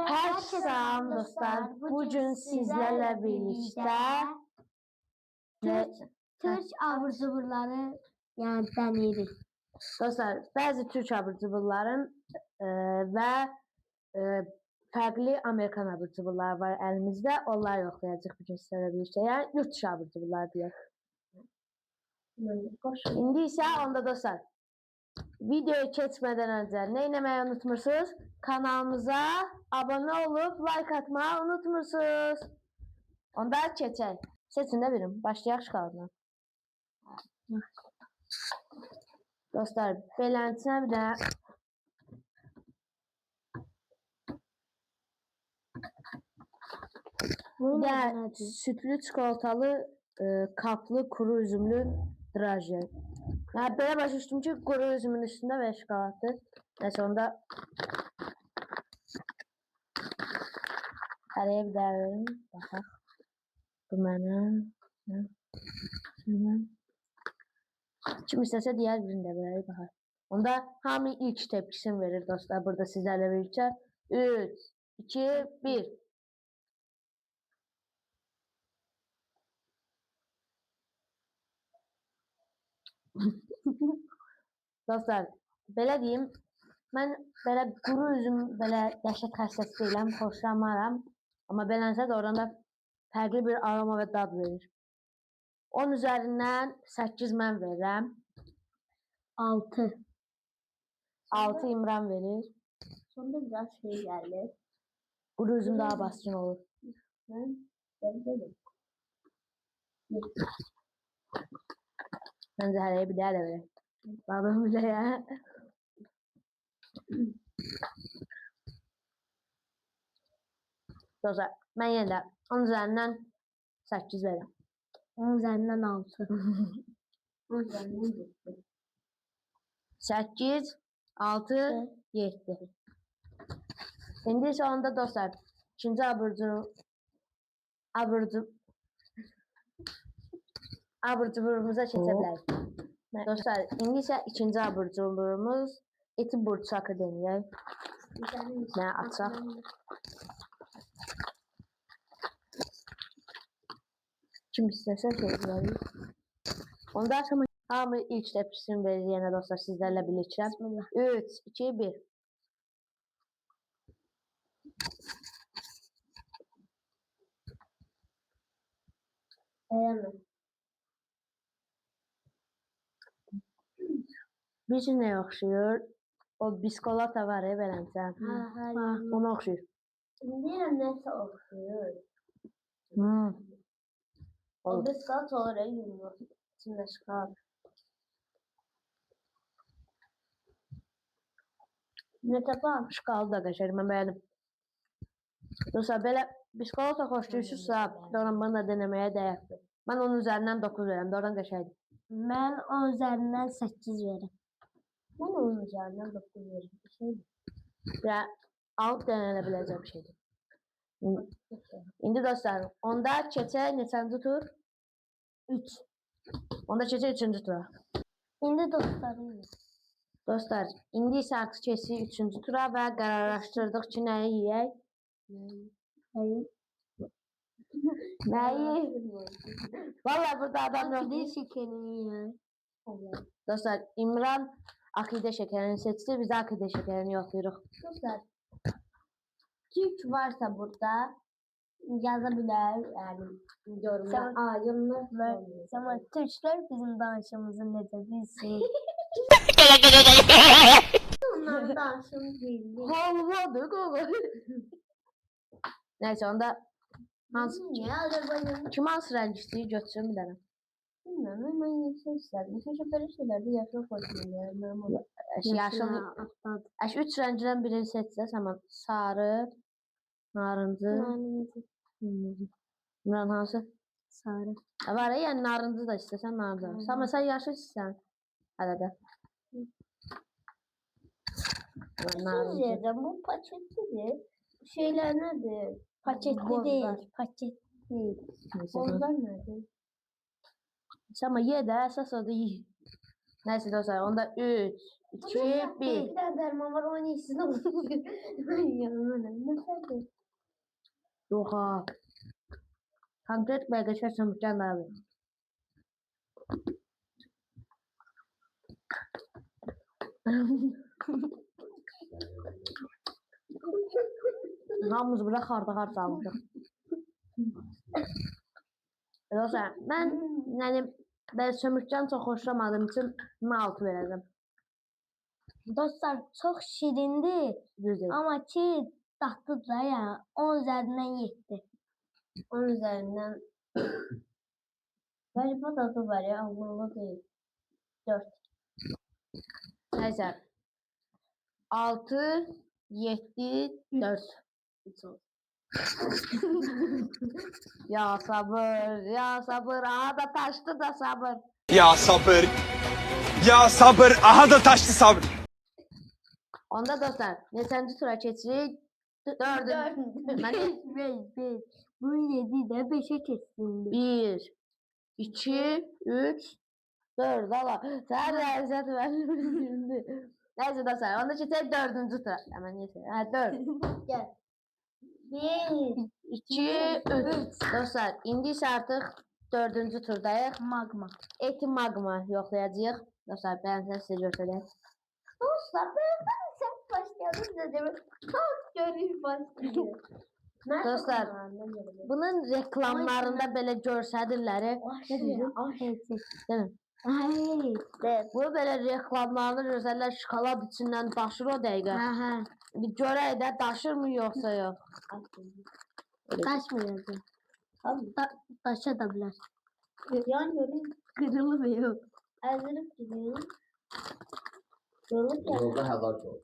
Herkese selam dostlar. Bugün sizlerle birlikte Türk abur cuburları yani deneyirik. Dostlar, bazı Türk abur cuburların ve farklı Amerikan abur cuburları var elimizde. Onları yoxlayacağıq bugün sizlərlə birlikte. Yani yurt dışı abur cuburlar deyək. İndi isə onda dostlar, videoyu keçmədən öncə nə etməyi unutmursunuz? Kanalımıza abone olup like atmayı unutmursunuz. Onda keçək. Seçin də birim. Başlayaq şokoladla. Dostlar, beləncə bir də sütlü çikolatalı kaplı kuru üzümlü draje. Yani belə başa düşdüm ki, kuru üzümün üstündə və şokoladdır. Neyse onda araya bir daha verin. Baxaq. Bu mənə. Kim istəsə diğer birini də verək baxaq. Onda hamı ilk tepkisini verir dostlar. Burada sizlərlə birlikdə 3, 2, 1. Dostlar, belə deyim, mən belə quru üzüm belə dəhşət xəstəsi deyiləm, xoşlamaram. Amma belənsə də oradan da fərqli bir aroma və dad verir. 10 üzərindən 8 mən verirəm. 6. 6 İmran verir. Sonunda biraz şey geldi. Quru üzüm daha baskın olur. Məncə hərəyə bir daha da verək. Babam bile ya. Dostlar, mən yenə də 10 üzərindən 8 verirəm. 10 üzerinden 6. 10 üzərindən 7. 8, 6, 7. İndi sonunda dostlar, ikinci abur cuburumuza keçə bilərik. Dostlar, indi isə ikinci abur cuburumuz eti burçakı denəyək. Nə açaq? Kim istəsə söyləyək. Onda hamı ilk tepkisini verir yenə dostlar sizlərlə birlikdə. 3, 2, 1. Bir şey neye oxşuyur? O biskolata var ya beləncə. Ona oxşuyur. Deyirəm nəsə oxşuyur. O biskolata olur ya yumruq. İçində şokolad. Ne tapam? Şokolad da qəşəng, mən bəyəndim. Dostlar, belə biskolata xoşlayırsınızsa, doğrudan bana da deneməyə dəyərdir. Mən onun üzərindən 9 verirəm, doğrudan qəşəngdir. Mən 10 üzerinden 8 veririm. Ben onun üzerinden 9 veririm. Bir şeydir. Ya alıp denenebileceğim bir şeydir. İndi dostlar, onda keçək neçənci tur? 3. Onda keçək 3-cü tura. İndi dostlarım. Dostlar, indi isə artıq keçik 3-cü tura və qərarlaşdırdıq ki, nəyi yeyək? Nəyi? Vallahi burada adam yox. Akide şekerini yiyək. Dostlar, İmran akide şekerini seçti, biz akide şekerini yoxlayırıq. Dostlar, Türk varsa burada yazabilir yani yorumlar. Ama Türkler bizim danışımızı necə bilsin. Onların danışımı bildi. Neyse onda kim hansı renk istiyor götürün bir tane. Bilmiyorum ben yeşil istedim. Çünkü böyle şeylerde yaşlı koyuyorum. Yaşlı 3 renkten birini seçeceğiz ama sarı, narıncı. İmran hansı? Sarı. Var ya yani narıncı da istesen narıncı. Ama sen yaşlı istersen. Hadi de. Bu paketli şeyler nedir? Paketli değil. Paket değil. Onlar nedir? Ama ye de esas o da ye. Neyse dostlar onda 3, 2, 1. Bir tane derman var onu içsin olur. Oha. Konkret belgesel Sömürcan abi. Hamımız burada xarda-xar çalmışıq. Dostlar, mən yəni belə Sömürcan çox xoşlamadığım üçün 6 verəcəm. Dostlar çok şirindi Düzdür. ama ki tatlı da ya 10 üzerinden 7. 10 üzerinden galiba tadı var ya Allah'la değil. 4. Nəysə. 6, 7, 4. Ya sabır, ya sabır. Aha da taştı da sabır. Ya sabır. Ya sabır. Aha da taştı sabır. Onda dostlar, neçənci tura keçirik? 4. Mən 5. Bu 7 de 5'e kesildi. 1, 2, 3, 4. Allah. Sen de İzzet verin. Neyse dostlar, onda keçək 4-cü tura. Hemen neyse. Ha 4. Gel. 1, 2, 3. Dostlar, indi isə artıq 4-cü turdayıq. magma. Eti magma yoxlayacağıq. Dostlar, ben sizə göstəreyim. Dostlar ben sen başlayalım dedim. Çok gönül başlıyor. Dostlar, bunun reklamlarında belə görsədirlər. Değil mi? Evet. Bu belə reklamlarında görsədirlər, şokolad içindən daşır o dəqiqə. Aha. Bir görək də daşır mı yoxsa yox. Taşmıyor. Taşa da bilir. Yan göreyim. Kırılmıyor. Ezilip gidiyor. Yolda həlak ol.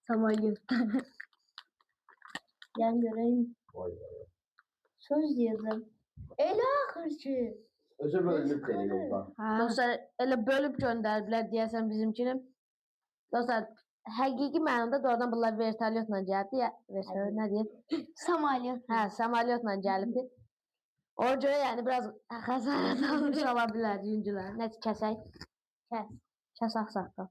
Samayı. Yan göreyim. Vay vay. Söz yazdım. Ela hırçı. Özü bölünüb seni yolda. Dostlar, elə bölüb göndərdilər deyəsən bizimkini. Dostlar, həqiqi mənada doğrudan bunlar vertolyotla gəldi. Vertolyot nə deyir? Samalya. Hə, samolyotla gəlibdi. O görə yəni biraz xəsarət almış ola bilər yüngülər. Nəsə kəsək. Kes. Kəs axsaqda.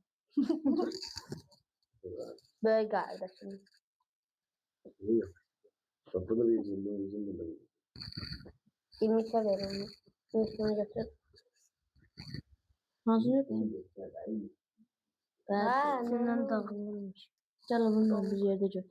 Böyük qardaşım. Kapıda bir bizim burada. 20 verelim. Üstüne götür. Nasıl yoxdur? Ha, bundan dağılmış. Gəl bununla bir yerdə gör.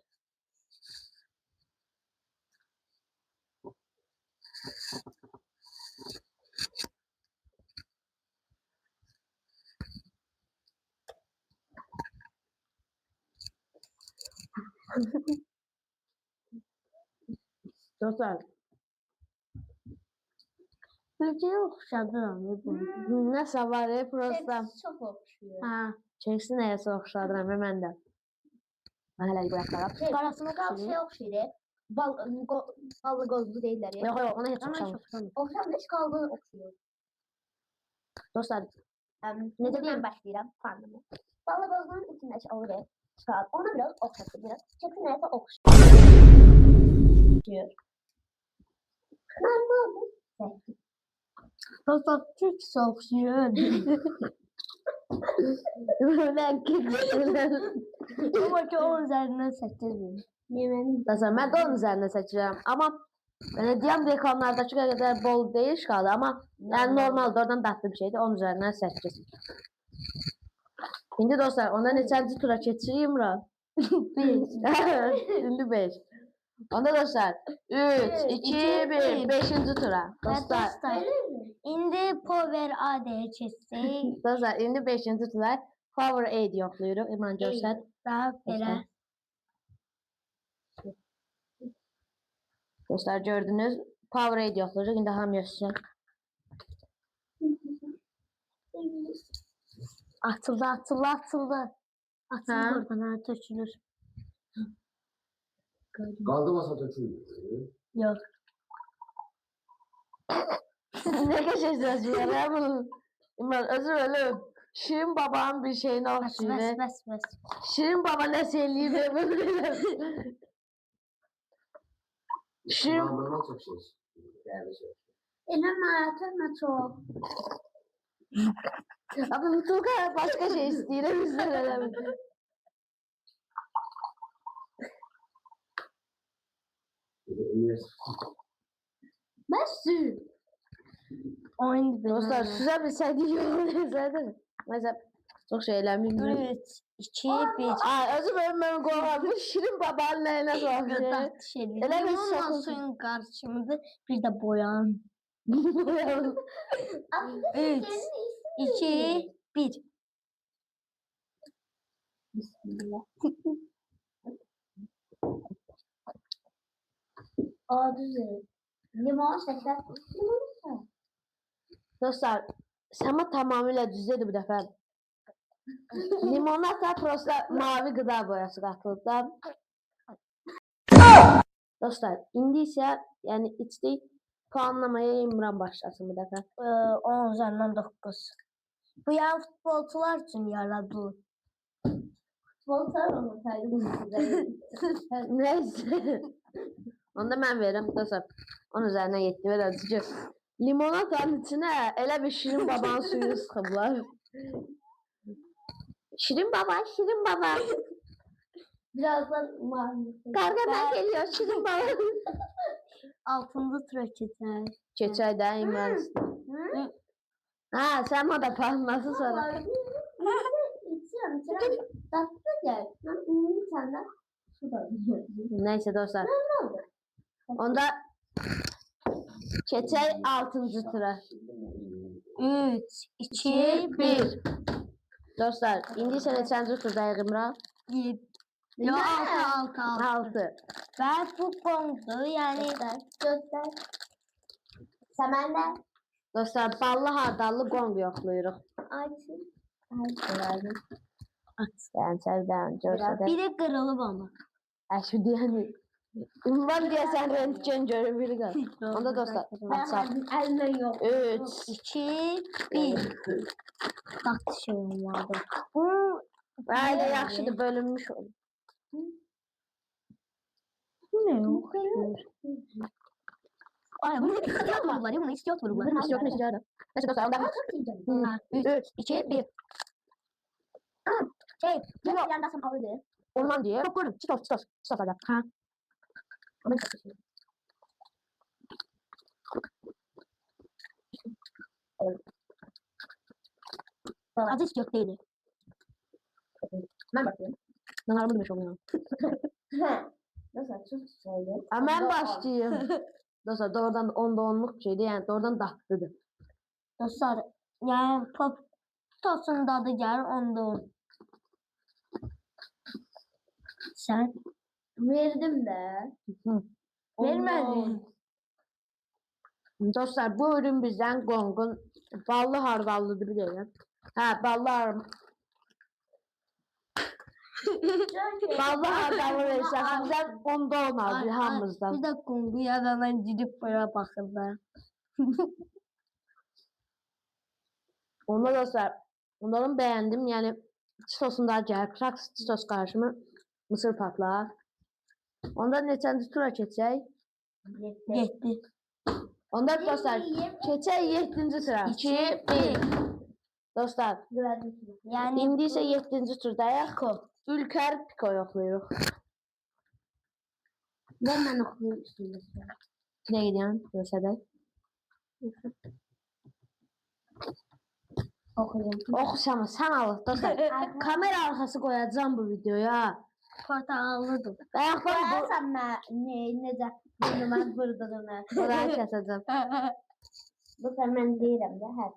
Dostlar, Türkiye'ye okşadı ama bu. nəsə var prosta. Çok okşuyor. Ha, çəksin nəyəsə oxşadıram və mən də. Hələ bir baxaq. Qarasına qal şey okşuyor. Ballı gözlü değiller ya. Yox, yox, ona heç oxşamır. Okşamış kaldı okşuyor. Dostlar, Necə deyim başlayıram fanımı. Ballı gözlünün içindeki auraya çıkar. Ona biraz okşatır biraz. Çeksin neyse okşuyor. Ben ne oldu? Dostlar Türk okşuyor. mən kekirəm. Ama ki 10 üzerinden 8 verir. Yemeğini Dostlar, mən də onun üzərinə seçirəm. Amma belə deyəm reklamlardakı qədər bol deyil şkalı, amma yəni normaldır, oradan dadlı bir şeydir. 10 üzərindən 8. İndi dostlar, onda neçənci tura keçirik İmran? 5. İndi 5. Onda dostlar, 3, 2, 1, 5-ci tura. Dostlar, İndi Power AD'ye çizsek. dostlar, indi 5-ci tura. Power Aid yoxlayırıq. İmran göstər. Daha belə. Dostlar, gördünüz. Power Aid yoxlayırıq. İndi hamı göstər. Atıldı. Atıldı Ha? oradan ha tökülür. Qaldı masa tökülür. Yok. Ne geçeceğiz ya bunu? İmran özür dilerim. Şirin babanın bir şeyine Bas okşuyor. bas. Şirin baba ne söyleyeyim böyle. Şirin Kullandırma çok şey. Değerli şey. Eleme çok. abi Tuğka başka şey istiyor bizden öyle. Mesut. Oyun Dostlar size bir şey diyorum zaten. Mesela çok şeyler bilmiyorum. 3, 2, 1. Ay özür dilerim ben korktum. Şirin babanın eline sağlık. Gıdak şeydi. Elə bir Limonla sakız- suyun karışımıdır. Bir de boyan. 3, 2, 1. Bismillah. Aa düzelt. Limon şeker. Limon. Dostlar Sama tamamıyla düzdür bu dəfə. Limonata prosta mavi gıda boyası qatılıblar. Dostlar indi isə yəni içdik puanlamaya İmran başlasın bu dəfə. 10 üzerinden 9. Bu yan futbolcular için yaradılır. Sponsor olmasaydı Neyse. Onda mən verirəm dostlar. 10 üzərinə 7 verəm. Çünki limonatanın içinə elə bir Şirin babanın suyu sıxıblar. Şirin baba, Şirin baba. birazdan mavi. Qarqadan geliyor Şirin baba. 6. tura keçer. Keçək də İmran. Ha, sen o da puanlasın sonra. İçiyorum. Tatlı gel. Bir tane su da Neyse dostlar. Ne oldu? Onda keçək 6-cı tura. 3, 2, 1. Dostlar, indi isə neçənci turdayıq İmran? 7. Yo, 6. 6. Ve bu kondu yani Göster. Semende. Dostlar, ballı hardallı qong yoxlayırıq. Açın. Dəyəncəldən, görsədə. bir de kırılıp ama. Əşu deyəni. Ünvan deyəsən rentgen görür biri qal. Onda dostlar, açaq. Elimden yok. 3. 2, 1. Bak şey olmadı. Bu Bəli, yaxşıdır, bölünmüş olur. ne yok? Ay bunu bir istiyor vururlar ya bunu istiyor vururlar. Bunu istiyor, bunu istiyor. Neyse dostlar, onda 3, 2, 1. Şey, bir yandan aldı. Orman diye. Çok gördüm. Çitos, çitos. Çitos alacağım. Ha. Acı istiyor değil. Ben bakıyorum. Ben araba demiş oluyor. Nasıl çok söyle. Ben başlayayım. Dostlar doğrudan 10'da 10'luk bir şeydi. Yani doğrudan tatlıdır. Dostlar yani pop tosun tadı gelir onda o. Sen Verdim de. Hı. vermedin. Dostlar bu ürün bizden Gong'un ballı hardallıdır biliyorum. Ha ballı ballı hardallı verirsen bizden 10'da 10 aldı hamımızdan. Bir de kungu yaradan gidip böyle bakırlar. Onda dostlar onların beğendim yani Çitos'un daha gəlir. Prax Çitos karşımı mısır patlar. Onda neçənci tura keçək? Gitti. Onda dostlar keçək 7-ci tura. 2, 1. Dostlar Yani indi isə 7-ci turdayıq. Ülker Piko yoxlayırıq. Ben okuyayım üstünde. Ne gidiyorsun? Görsədə. Okuyayım. Oxuşama sən al dostlar. Kamera arkası koyacağım bu videoya. portakallıdır. Bax bax bu Koyarsam necə? Bunu mən burada dönər. burayı kəsəcəm. Bu mən deyirəm də, hə.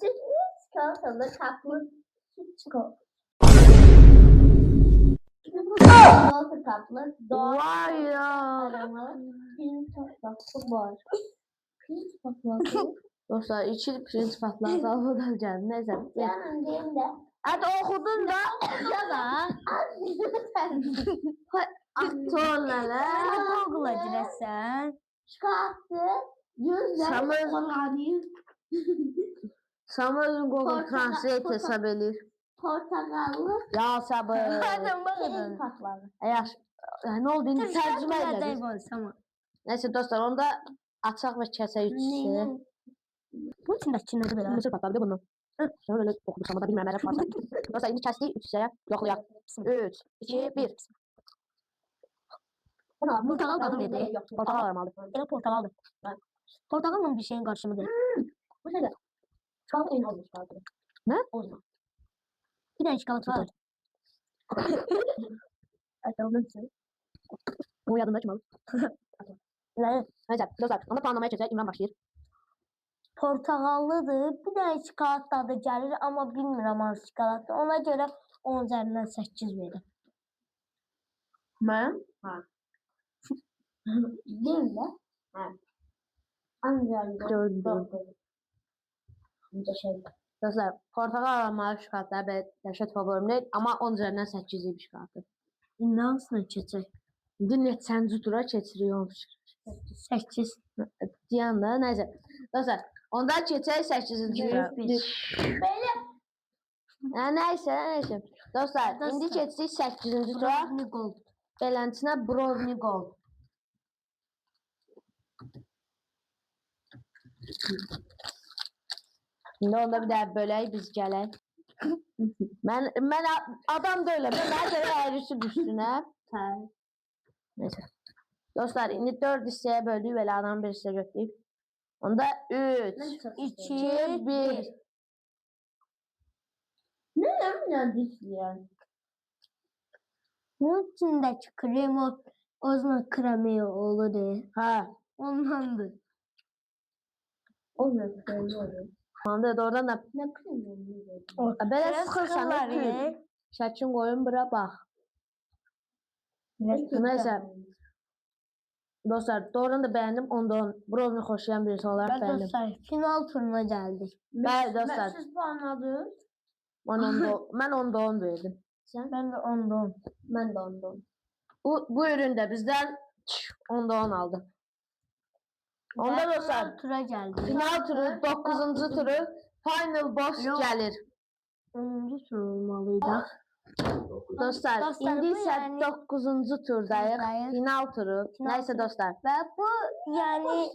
Süt çikolatalı, kaplı süt çikolata. Çikolata kaplı, doğal Vay ya. aromalı, pirinç patlatı var. Pirinç patlatı. Dostlar içi pirinç patlağı almadan geldi. Neyse. Canım deyim de. Hadi okudun da. Ya da Aktörlere. Google'a girersen Çıkarttı. Yüzler. Samır- Kullanıyor. Samır'ın Google Portakal- Translate hesap edir. Portakallı. Ya sabır. Hadi Pirinç bakın. patladı. Eğer ne oldu? İndi tercüme Tercüme edelim. Tamam. Neyse dostlar onda açaq və kəsə üçüsü. Bu içindeki nedir böyle? Mısır patladı bir de bundan. Sonra öyle okuduk ama da bilmem varsa. Dostlar indi kəsdik üç hissəyə yoxlayaq. 3, 2, 1. Buna Portakal dadı verdi. Yok. Portakal aromalı. Elə portakaldır. Portakalla bir şeyin karşımı değil. Bu şeyler. Çikolata en olmuş çikolata. Ne? Olma. Bir de çikolata var. Açalım için. Bu yadında çıkmalı. Ne? Neyse dostlar onda puanlamaya geçecek. İmran başlayır. Portakallıdır. Bir de çikolata dadı gəlir ama bilmirəm hansı çikolata. Ona göre 10 üzerinden 8 verir. Ben? Değil mi? Ha. Ancak Gördüm. bir şey. Dostlar portakal aromalı şokolatlar ve dəhşət favorim deyil. Ama 10 üzerinden 8 bir şokolatdır. İnanılsın keçək. İndi neçənci tura keçiriyormuş. 8. Diyanla neyse. Dostlar ondan keçək 8-ci tura. Neyse. Dostlar indi keçdik 8-ci tura. Brownie gold. Beləsinə brownie gold. Şimdi onda bir daha bölək biz gələk. mən adam da öyle. Ben her şeyi ayrısı üstüne. Neyse. Dostlar indi 4 hissəyə böldük. Belə adam bir hissə götürdük. Onda 3, 2, 1. Ne yapacağız ya? Bunun içindeki krem o zaman kremi olur. Ha. Ondandır. Olmuyor. Olmuyor. Onda da oradan da Ne kırmıyor? belə Biraz sıxırsan da sıxırlar, tül. Şəkin qoyun bura bax. Neyse. Dostlar doğrudan da beğendim. Ondan brownie xoşlayan birisi olarak Ben beğendim. dostlar final turuna geldik. Bəli dostlar. Siz puanladınız. Ben onda 10 verdim. Ben de ondan. Ben de ondan. Bu ürün de bizden onda 10 aldı. Onda Ben dostlar final tura geldik. final turu 9. turu final boss Yok. gelir. 10. tur olmalıydı. Dostlar Dostlar, indi bu ise yani- 9. turdayıq. Turdayıq. Final turu. Final Neyse turu. dostlar. Ve bu yani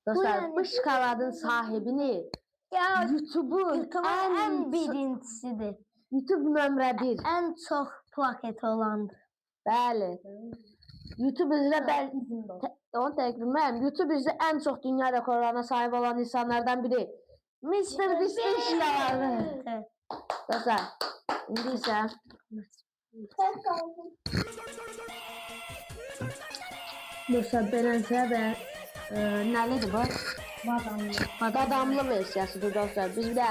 Dostlar yani- bu şokoladın sahibini ya YouTube'un YouTube'un en en birincisidir. YouTube nömrə 1. En çok plaketi olandır. Bəli. YouTube üzrə onu tək bilməyəm. YouTube üzrə ən çox dünya rekorlarına sahib olan insanlardan biri. Mr. Beast'in şokoladı. Evet. Dostlar, indi isə dostlar beləncə və nəlidir bu? Badamlı versiyasıdır dostlar. Biz də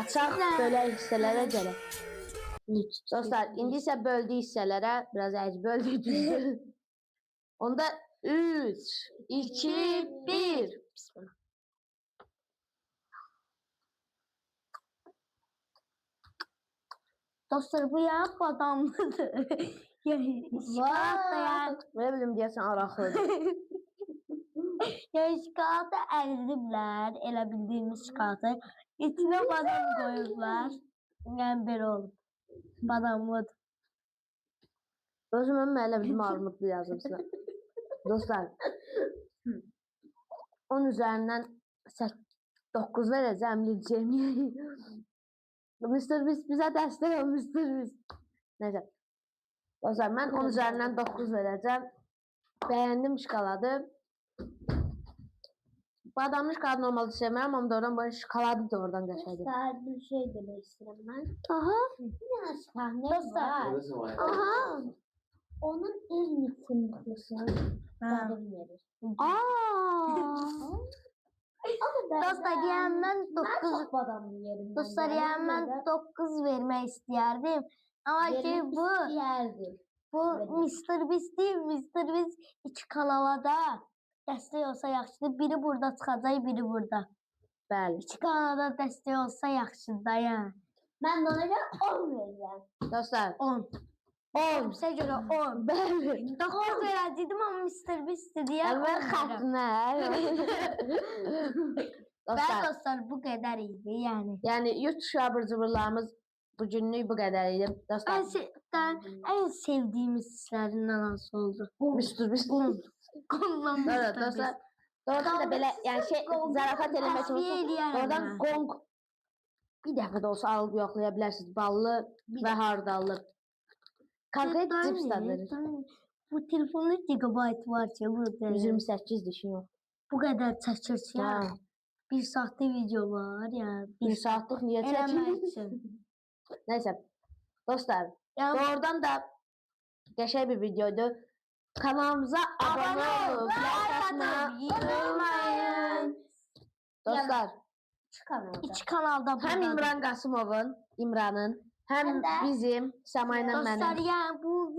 açaq belə hissələrə gələk. Dostlar, indi isə böldük hissələrə. Biraz əciz böldük düzdür. Onda 3, 2, 1. Bismillah. Dostlar bu ya badamlıdır. Yani şikolata yani. Ne bilim deyəsən araqlıdır. Yani şikolata əridiblər, elə bildiyimiz şikolata. İçinə badam koyublar. Yəni belə olub. Badamlıdır. Özümün elə bildim armudlu yazımsına. Dostlar. 10 üzerinden 9 vereceğim Lilcem'i. Mr. Beast bize destek ol Mr. Beast. Neyse. Dostlar ben 10 üzerinden 9 vereceğim. Beğendim şokoladı. Badamlı şokoladı normalde sevmem ama doğrudan böyle şokoladı da oradan geçerdi. Sadece bir şey demek istedim ben. Aha. Bir sahne Dostlar. var. Aha. Onun en mutlusu. Ha. verir. Aa. Dostlar yəni mən 9 çok adamlı yerim. dostlar yəni mən 9 vermək istəyərdim. Amma ki bu yerdi. Mr. Beast değil, Mr. Beast iki kanala da dəstək olsa yaxşıdır. Biri burada çıxacaq, biri burada. Bəli. İki kanala dəstək olsa yaxşıdır da yəni. Ben de ona göre 10 vereceğim. Dostlar 10. 10. Bizə görə 10. Bəli. 9 verəcəydim amma Mr. Beast deyə 10 Əvvəl verirəm. xətnə. Və Dostlar. dostlar bu qədər idi yəni. Yani yurt dışı abur cuburlarımız bugünlük bu kadar idi. Dostlar. En sevdiğimiz işlerinden nasıl oldu? Mr. Beast. Ondan Evet Mr. dostlar. Beast. Doğrudan da böyle yani şey zarafat eləmək Tasfiyə üçün eləyərəm oradan mən. gong bir dəfə də olsa alıb yoxlaya bilərsiniz. Ballı və hardallı. Konkret cips dadları. Bu telefonun gigabayt var ki burada. 128 düşün yok. Bu kadar çəkir ki. Ha. Bir saatlik video var ya. Bir saatlik niye Eləmək çekin? üçün. Neyse. Dostlar. Yəni Doğrudan da geçen bir videoydu. Kanalımıza abone olup like atmayı unutmayın. Dostlar. Şu kanalda. İki kanalda Hem buradadır. İmran Qasımovun, İmranın, hem Hem də bizim Səmayla Dostlar mənim. yani bu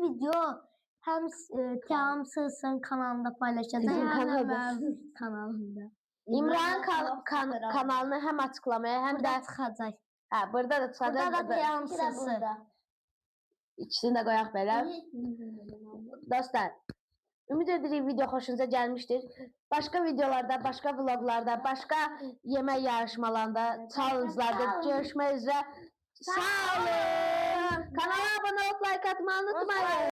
video hem Team Sılsın kanalında paylaşacağız. Bizim Hem de kanalda. benim kanalımda. İmran kanalını hem açıklamaya hem Burada de çıxacaq. burada da Burada da Team İkisi də Sılsın. burada. ikisini de koyak belə. Dostlar, ümid edirik video hoşunuza gelmiştir. Başka videolarda, başka vloglarda, başka yemek yarışmalarında, challenge'larda görüşmek üzere. Sağ olun. Kanala abone olup like atmayı unutmayın.